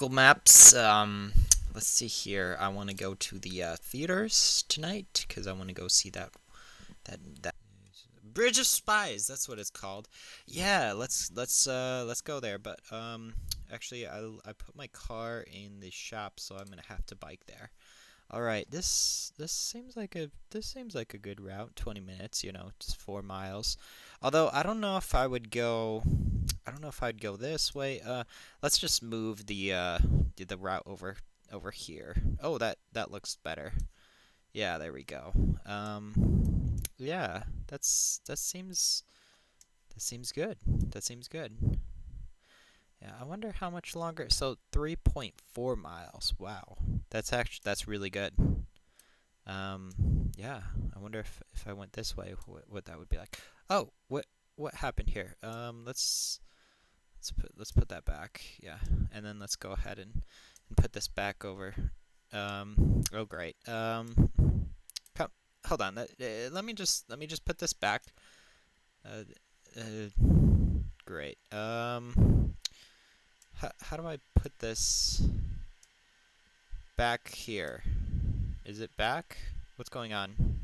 Google Maps. Let's see here. I want to go to the theaters tonight because I want to go see that Bridge of Spies. That's what it's called. Yeah, let's go there. But actually, I put my car in the shop, so I'm gonna have to bike there. All right, this seems like a good route. 20 minutes, just 4 miles. Although I don't know if I would go. I don't know if I'd go this way. Let's just move the route over here. Oh, that looks better. Yeah, there we go. Yeah, that seems good. That seems good. Yeah, I wonder how much longer. So 3.4 miles. Wow, that's really good. Yeah, I wonder if I went this way, what that would be like. Oh, what happened here? Let's put that back. Yeah, and then let's go ahead and put this back over. Oh great. Come, hold on. Let me just put this back. Uh, uh, great. How do I put this back here? Is it back? What's going on?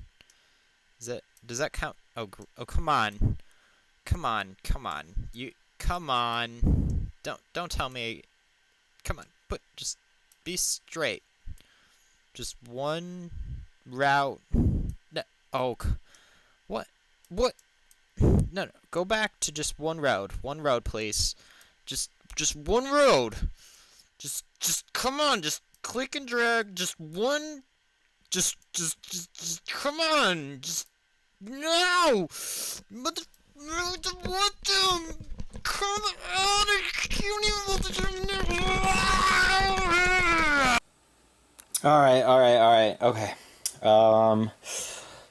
Does that count? Oh, come on. Come on. Come on. Come on. Don't tell me. Come on. Just be straight. Just one route. No. Oh, what? What? No. Go back to just one road. One road, please. Just one road. Just come on. Just click and drag. Just one. Just come on. Just no. What the? Come on. I can't even. All right. Okay.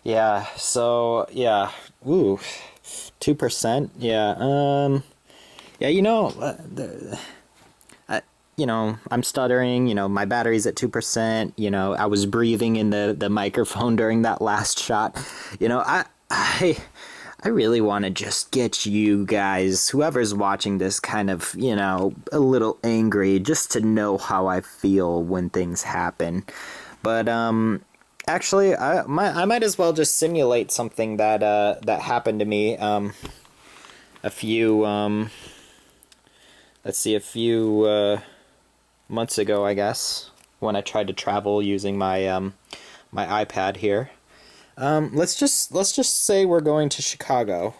Yeah. So yeah. Ooh. 2%. Yeah. Yeah. I'm stuttering. My battery's at 2%. I was breathing in the microphone during that last shot. I really want to just get you guys, whoever's watching this, kind of, a little angry, just to know how I feel when things happen. But actually, I might as well just simulate something that happened to me. A few months ago, I guess, when I tried to travel using my my iPad here. Let's just say we're going to Chicago.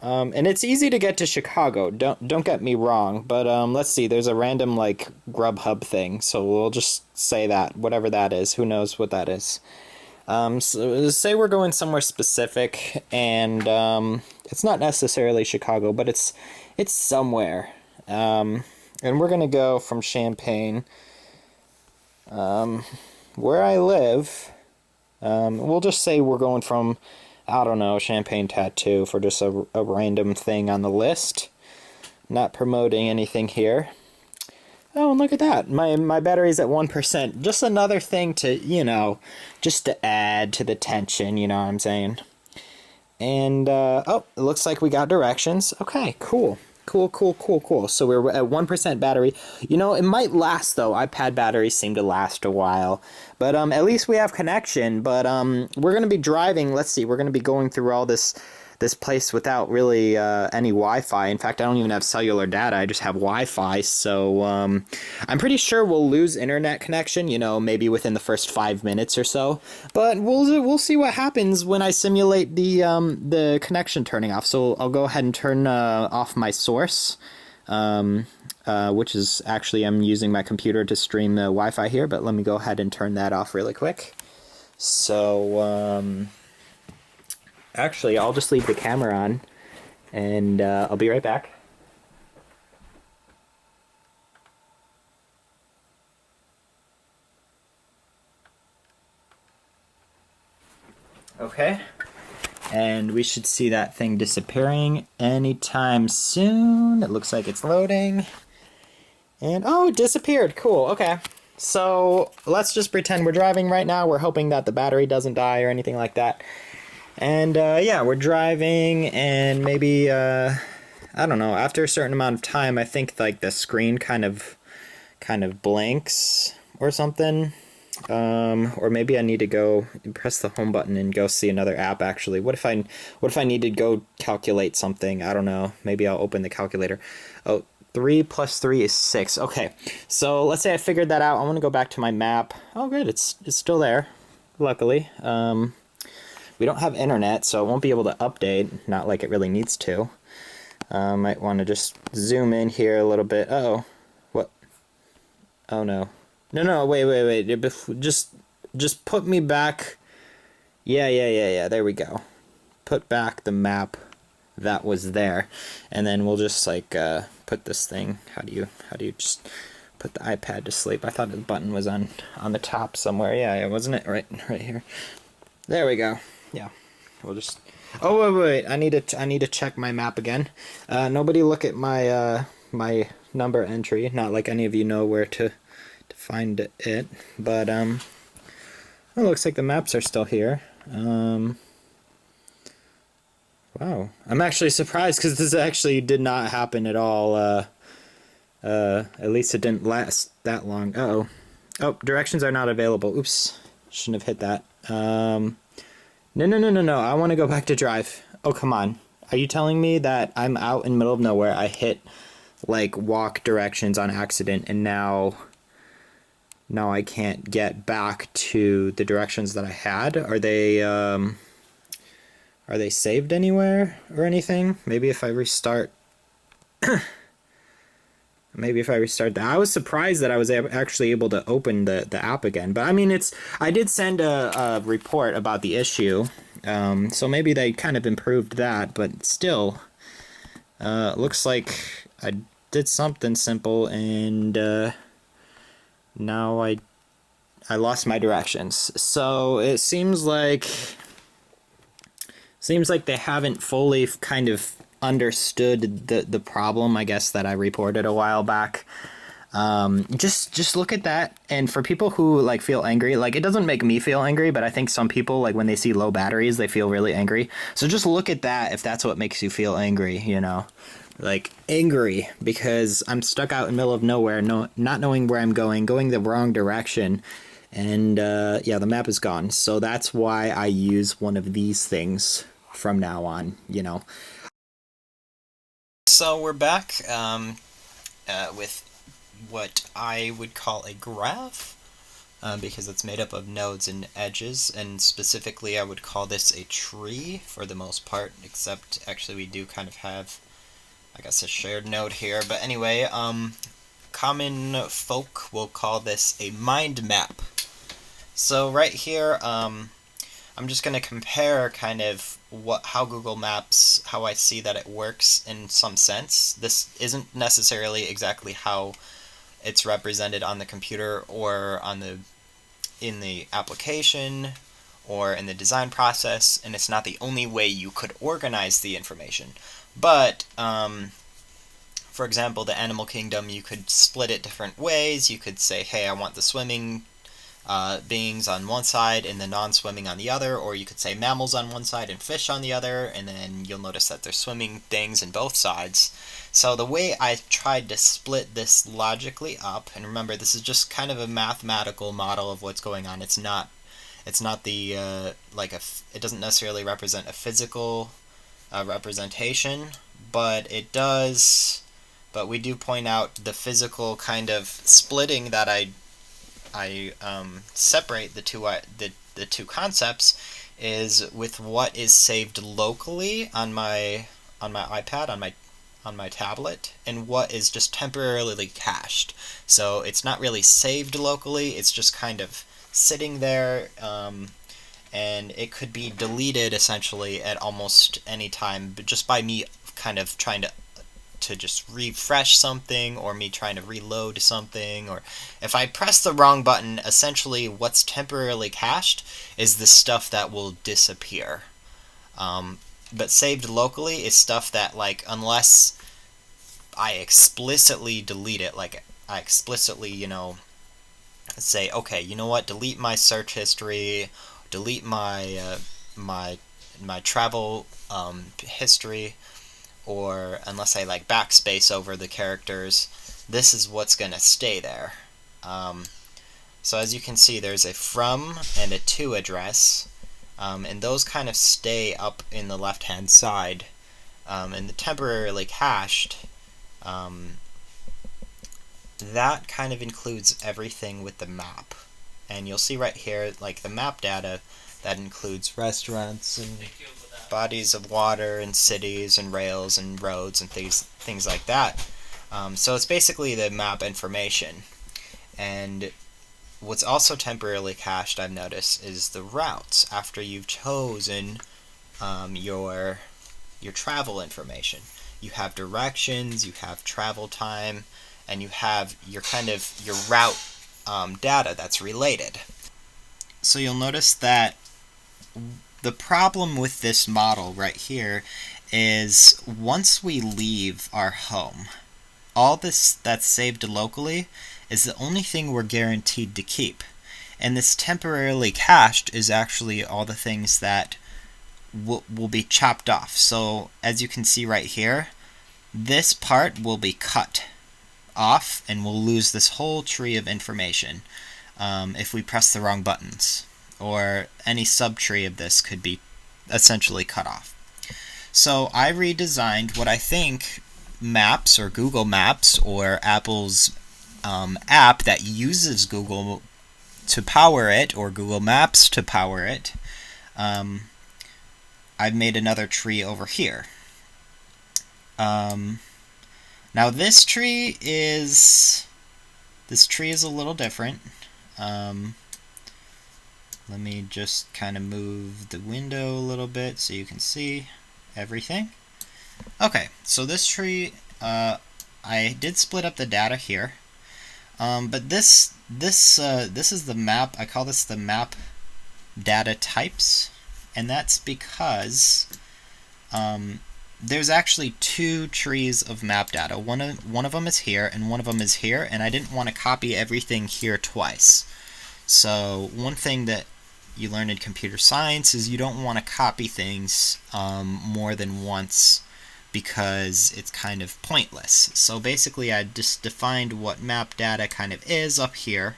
And it's easy to get to Chicago. Don't get me wrong, but let's see. There's a random like Grubhub thing, so we'll just say that whatever that is. Who knows what that is? So say we're going somewhere specific, and it's not necessarily Chicago, but it's somewhere. And we're gonna go from Champaign, where I live. We'll just say we're going from, I don't know, Champaign Tattoo for just a random thing on the list. Not promoting anything here. Oh, and look at that. My battery's at 1%. Just another thing to, just to add to the tension, you know what I'm saying? And, oh, it looks like we got directions. Okay, cool. Cool. So we're at 1% battery. It might last, though. iPad batteries seem to last a while. But at least we have connection. But we're going to be driving. Let's see. We're going to be going through all this place without really any Wi-Fi. In fact, I don't even have cellular data. I just have Wi-Fi. So I'm pretty sure we'll lose internet connection, maybe within the first 5 minutes or so. But we'll see what happens when I simulate the connection turning off. So I'll go ahead and turn off my source, which is actually, I'm using my computer to stream the Wi-Fi here. But let me go ahead and turn that off really quick. So actually, I'll just leave the camera on, and I'll be right back. Okay, and we should see that thing disappearing anytime soon. It looks like it's loading. And, oh, it disappeared. Cool, okay. So, let's just pretend we're driving right now. We're hoping that the battery doesn't die or anything like that. And, yeah, we're driving, and maybe I don't know, after a certain amount of time, I think like the screen kind of blanks or something. Or maybe I need to go press the home button and go see another app actually. What if I need to go calculate something? I don't know. Maybe I'll open the calculator. Oh, 3 plus 3 is 6. Okay. So let's say I figured that out. I want to go back to my map. Oh good, it's still there. Luckily. We don't have internet, so it won't be able to update, not like it really needs to. Might want to just zoom in here a little bit. Uh-oh. What? Oh no. No, wait. Just put me back. Yeah. There we go. Put back the map that was there. And then we'll just like put this thing. How do you just put the iPad to sleep? I thought the button was on the top somewhere. Yeah, wasn't it? Right here. There we go. Yeah. We'll just Oh wait. I need to check my map again. Nobody look at my my number entry. Not like any of you know where to find it, but it looks like the maps are still here. Wow, I'm actually surprised because this actually did not happen at all. At least it didn't last that long. Oh, directions are not available. Oops, shouldn't have hit that. No. I want to go back to drive. Oh, come on. Are you telling me that I'm out in the middle of nowhere? I hit like walk directions on accident, and now I can't get back to the directions that I had. Are they saved anywhere or anything? Maybe if I restart that. I was surprised that I was actually able to open the app again. But I mean, I did send a report about the issue. So maybe they kind of improved that, but still, looks like I did something simple, and now I lost my directions. So it seems like they haven't fully kind of understood the problem, I guess, that I reported a while back. Just look at that. And for people who like feel angry, like it doesn't make me feel angry, but I think some people, like when they see low batteries, they feel really angry. So just look at that if that's what makes you feel angry, like angry because I'm stuck out in the middle of nowhere, not knowing where I'm going the wrong direction. And yeah, the map is gone. So that's why I use one of these things from now on, So we're back with what I would call a graph, because it's made up of nodes and edges, and specifically I would call this a tree for the most part, except actually we do kind of have, I guess, a shared node here. But anyway, common folk will call this a mind map. So right here, I'm just going to compare kind of how Google Maps, how I see that it works in some sense. This isn't necessarily exactly how it's represented on the computer or in the application or in the design process, and it's not the only way you could organize the information. But for example, the animal kingdom, you could split it different ways. You could say, hey, I want the swimming beings on one side and the non-swimming on the other, or you could say mammals on one side and fish on the other, and then you'll notice that there's swimming things in both sides. So the way I tried to split this logically up, and remember this is just kind of a mathematical model of what's going on. It's not the it doesn't necessarily represent a physical representation, but it does. But we do point out the physical kind of splitting that I separate the two concepts is with what is saved locally on my iPad, on my tablet, and what is just temporarily cached. So it's not really saved locally, it's just kind of sitting there, and it could be deleted essentially at almost any time, but just by me kind of trying to just refresh something, or me trying to reload something, or if I press the wrong button, essentially what's temporarily cached is the stuff that will disappear. But saved locally is stuff that, like, unless I explicitly delete it, like I explicitly, say, okay, you know what, delete my search history, delete my my travel history, or unless I like backspace over the characters, this is what's going to stay there. So as you can see, there's a from and a to address, and those kind of stay up in the left-hand side. And the temporarily cached, that kind of includes everything with the map. And you'll see right here, like the map data, that includes restaurants and bodies of water and cities and rails and roads and things like that. So it's basically the map information. And what's also temporarily cached, I've noticed, is the routes after you've chosen your travel information. You have directions, you have travel time, and you have your route data that's related. So you'll notice that the problem with this model right here is once we leave our home, all this that's saved locally is the only thing we're guaranteed to keep. And this temporarily cached is actually all the things that will be chopped off. So as you can see right here, this part will be cut off and we'll lose this whole tree of information if we press the wrong buttons, or any subtree of this could be essentially cut off. So I redesigned what I think Maps or Google Maps or Apple's app that uses Google to power it, or Google Maps to power it. I've made another tree over here. Now this tree is a little different. Let me just kind of move the window a little bit so you can see everything. Okay, so this tree, I did split up the data here, but this is the map. I call this the map data types, and that's because there's actually two trees of map data. One of them is here, and one of them is here, and I didn't want to copy everything here twice. So one thing that you learn in computer science is you don't want to copy things more than once, because it's kind of pointless. So basically I just defined what map data kind of is up here,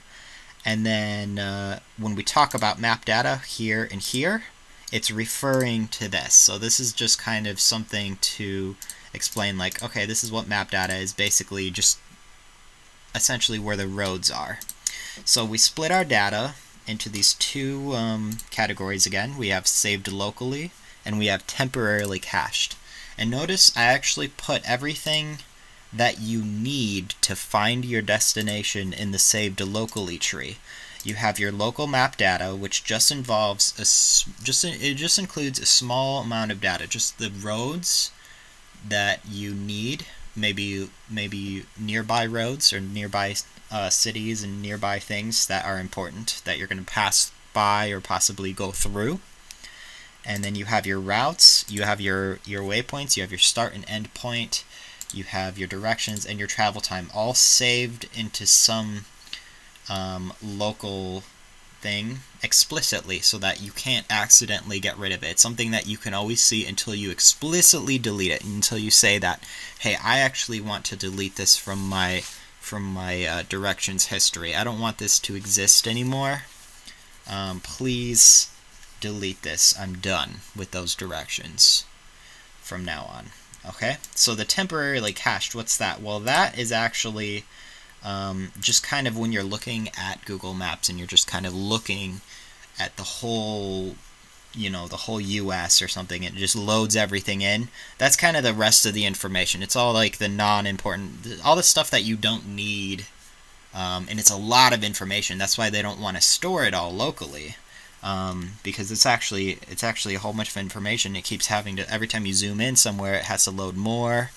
and then when we talk about map data here and here, it's referring to this. So this is just kind of something to explain, like, okay, this is what map data is, basically just essentially where the roads are. So we split our data into these two categories again. We have saved locally, and we have temporarily cached. And notice I actually put everything that you need to find your destination in the saved locally tree. You have your local map data, which just involves it just includes a small amount of data, just the roads that you need, maybe nearby roads or nearby cities and nearby things that are important that you're going to pass by or possibly go through. And then you have your routes, you have your waypoints, you have your start and end point, you have your directions and your travel time, all saved into some local thing explicitly, so that you can't accidentally get rid of it. It's something that you can always see until you explicitly delete it, until you say that, hey, I actually want to delete this from my directions history. I don't want this to exist anymore. Please delete this. I'm done with those directions from now on. Okay, so the temporarily cached, what's that? Well, that is actually just kind of when you're looking at Google Maps and you're just kind of looking at the whole, the whole US or something, it just loads everything in. That's kind of the rest of the information. It's all like the non-important, all the stuff that you don't need, and it's a lot of information. That's why they don't want to store it all locally, because it's actually a whole bunch of information. It keeps having to, every time you zoom in somewhere, it has to load more,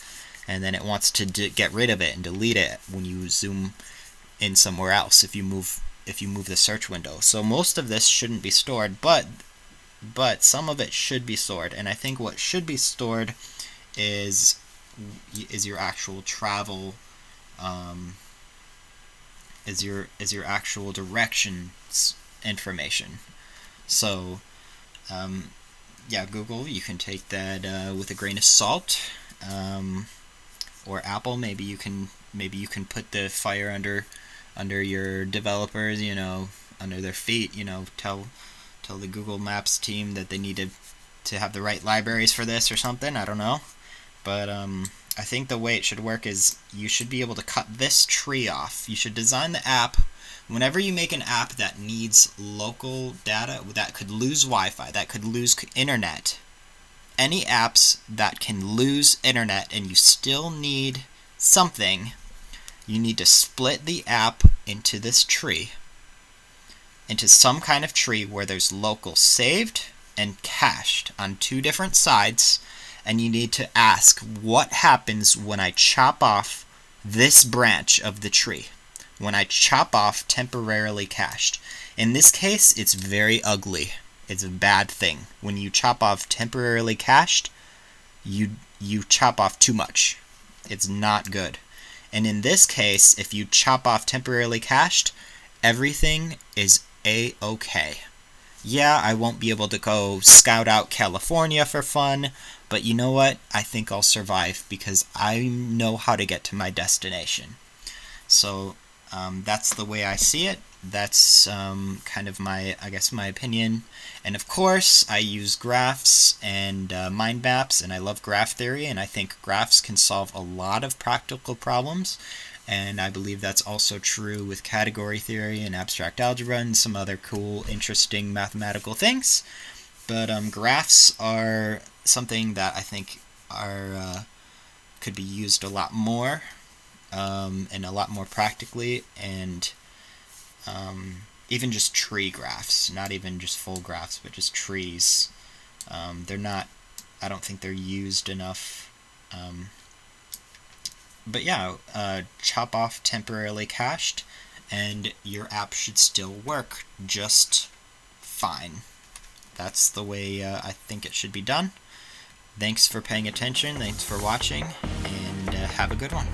and then it wants to get rid of it and delete it when you zoom in somewhere else, if you move the search window. So most of this shouldn't be stored, but some of it should be stored. And I think what should be stored is your actual travel, is your actual directions information. So yeah, Google, you can take that with a grain of salt, or Apple, maybe you can put the fire under your developers, under their feet. Tell the Google Maps team that they need to have the right libraries for this or something. I don't know, but I think the way it should work is you should be able to cut this tree off. You should design the app. Whenever you make an app that needs local data, that could lose Wi-Fi, that could lose internet, any apps that can lose internet and you still need something, you need to split the app into this tree, into some kind of tree where there's local saved and cached on two different sides, and you need to ask what happens when I chop off this branch of the tree, when I chop off temporarily cached. In this case, it's very ugly. It's a bad thing. When you chop off temporarily cached, you chop off too much. It's not good. And in this case, if you chop off temporarily cached, everything is A-okay. Yeah, I won't be able to go scout out California for fun, but you know what? I think I'll survive because I know how to get to my destination. So that's the way I see it. That's kind of my opinion. And of course, I use graphs and mind maps, and I love graph theory, and I think graphs can solve a lot of practical problems. And I believe that's also true with category theory and abstract algebra and some other cool, interesting mathematical things. But graphs are something that I think could be used a lot more, and a lot more practically, and even just tree graphs, not even just full graphs, but just trees. I don't think they're used enough. But yeah, chop off temporarily cached, and your app should still work just fine. That's the way I think it should be done. Thanks for paying attention, thanks for watching, and have a good one.